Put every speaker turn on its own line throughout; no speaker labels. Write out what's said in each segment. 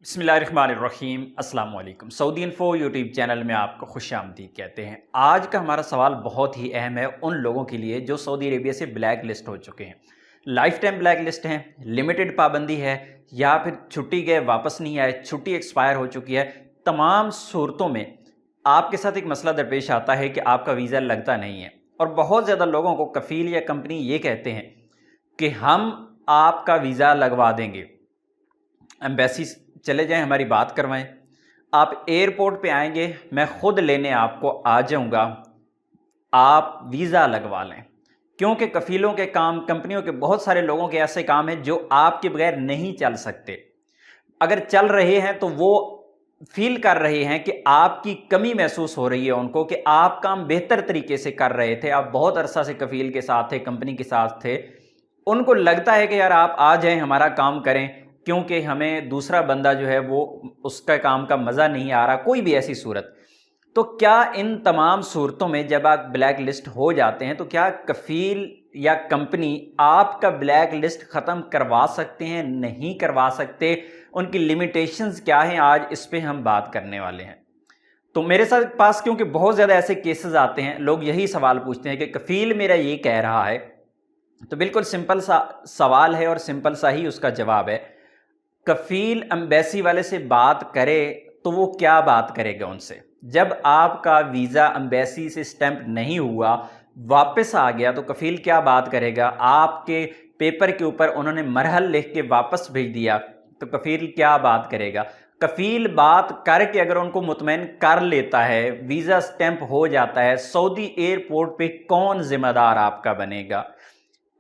बिस्मिल्लाहिर्रहमानिर्रहीम अस्सलाम वालेकुम। सऊदी इन्फो यूट्यूब चैनल में आपको खुश आमदीद कहते हैं। आज का हमारा सवाल बहुत ही अहम है उन लोगों के लिए जो सऊदी अरेबिया से ब्लैक लिस्ट हो चुके हैं। लाइफ टाइम ब्लैक लिस्ट हैं, लिमिटेड पाबंदी है, या फिर छुट्टी गए वापस नहीं आए, छुट्टी एक्सपायर हो चुकी है। तमाम सूरतों में आपके साथ एक मसला दरपेश आता है कि आपका वीज़ा लगता नहीं है, और बहुत ज़्यादा लोगों को कफ़ील या कंपनी ये कहते हैं कि हम आपका वीज़ा लगवा देंगे, एम्बेसी चले जाएं, हमारी बात करवाएं, आप एयरपोर्ट पे आएंगे, मैं ख़ुद लेने आपको आ जाऊंगा, आप वीज़ा लगवा लें। क्योंकि कफ़ीलों के काम, कंपनियों के बहुत सारे लोगों के ऐसे काम हैं जो आपके बगैर नहीं चल सकते। अगर चल रहे हैं तो वो फील कर रहे हैं कि आपकी कमी महसूस हो रही है उनको, कि आप काम बेहतर तरीके से कर रहे थे, आप बहुत अरसा से कफ़ील के साथ थे, कंपनी के साथ थे। उनको लगता है कि यार आप आ जाएं, हमारा काम करें, क्योंकि हमें दूसरा बंदा जो है वो उसका काम का मज़ा नहीं आ रहा, कोई भी ऐसी सूरत। तो क्या इन तमाम सूरतों में जब आप ब्लैक लिस्ट हो जाते हैं तो क्या कफ़ील या कंपनी आपका ब्लैक लिस्ट ख़त्म करवा सकते हैं? नहीं करवा सकते? उनकी लिमिटेशंस क्या हैं? आज इस पे हम बात करने वाले हैं। तो मेरे साथ पास क्योंकि बहुत ज़्यादा ऐसे केसेस आते हैं, लोग यही सवाल पूछते हैं कि कफ़ील मेरा ये कह रहा है। तो बिल्कुल सिंपल सा सवाल है और सिंपल सा ही उसका जवाब है। कफ़ील एम्बेसी वाले से बात करे तो वो क्या बात करेगा उनसे? जब आपका वीज़ा एम्बेसी से स्टैंप नहीं हुआ, वापस आ गया, तो कफ़ील क्या बात करेगा? आपके पेपर के ऊपर उन्होंने मरहल लिख के वापस भेज दिया, तो कफ़ील क्या बात करेगा? कफ़ील बात करके अगर उनको मुतमईन कर लेता है, वीज़ा स्टैंप हो जाता है, सऊदी एयरपोर्ट पे कौन ज़िम्मेदार आपका बनेगा?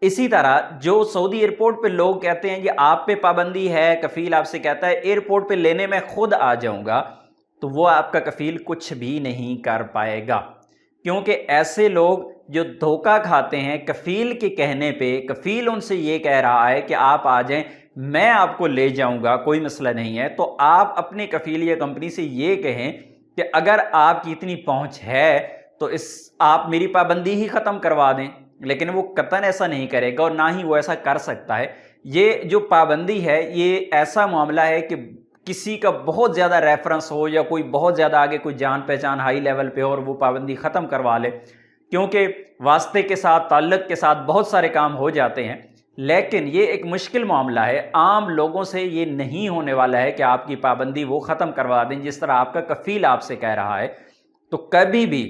इसी तरह जो सऊदी एयरपोर्ट पे लोग कहते हैं कि आप पे पाबंदी है, कफ़ील आपसे कहता है एयरपोर्ट पे लेने मैं खुद आ जाऊंगा, तो वो आपका कफ़ील कुछ भी नहीं कर पाएगा। क्योंकि ऐसे लोग जो धोखा खाते हैं कफ़ील के कहने पे, कफ़ील उनसे ये कह रहा है कि आप आ जाएं, मैं आपको ले जाऊंगा, कोई मसला नहीं है, तो आप अपने कफ़ील या कंपनी से ये कहें कि अगर आपकी इतनी पहुंच है तो आप मेरी पाबंदी ही ख़त्म करवा दें। लेकिन वो कतन ऐसा नहीं करेगा और ना ही वो ऐसा कर सकता है। ये जो पाबंदी है, ये ऐसा मामला है कि किसी का बहुत ज़्यादा रेफरेंस हो या कोई बहुत ज़्यादा आगे कोई जान पहचान हाई लेवल पे हो और वो पाबंदी ख़त्म करवा ले, क्योंकि वास्ते के साथ, ताल्लुक़ के साथ बहुत सारे काम हो जाते हैं। लेकिन ये एक मुश्किल मामला है, आम लोगों से ये नहीं होने वाला है कि आपकी पाबंदी वो ख़त्म करवा दें जिस तरह आपका कफ़ील आपसे कह रहा है। तो कभी भी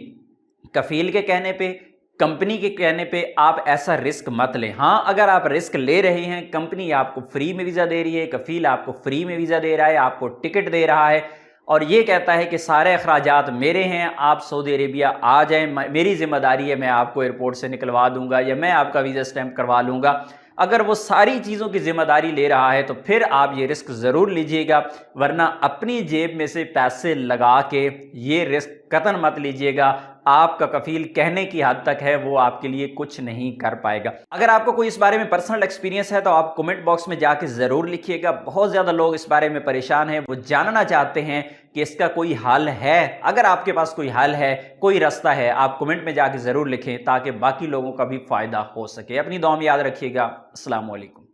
कफ़ील के कहने पे, कंपनी के कहने पे आप ऐसा रिस्क मत लें। हाँ, अगर आप रिस्क ले रहे हैं, कंपनी आपको फ्री में वीज़ा दे रही है, कफ़ील आपको फ्री में वीज़ा दे रहा है, आपको टिकट दे रहा है और ये कहता है कि सारे अखराजात मेरे हैं, आप सऊदी अरेबिया आ जाएं, मेरी ज़िम्मेदारी है, मैं आपको एयरपोर्ट से निकलवा दूंगा या मैं आपका वीज़ा स्टैंप करवा लूँगा। अगर वो सारी चीज़ों की ज़िम्मेदारी ले रहा है तो फिर आप ये रिस्क ज़रूर लीजिएगा, वरना अपनी जेब में से पैसे लगा के ये रिस्क कतन मत लीजिएगा। आपका कफ़ील कहने की हद तक है, वो आपके लिए कुछ नहीं कर पाएगा। अगर आपको कोई इस बारे में पर्सनल एक्सपीरियंस है तो आप कमेंट बॉक्स में जाके ज़रूर लिखिएगा। बहुत ज़्यादा लोग इस बारे में परेशान हैं, वो जानना चाहते हैं कि इसका कोई हल है। अगर आपके पास कोई हल है, कोई रास्ता है, आप कमेंट में जाके ज़रूर लिखें ताकि बाकी लोगों का भी फ़ायदा हो सके। अपनी दुआ में याद रखिएगा। अस्सलाम वालेकुम।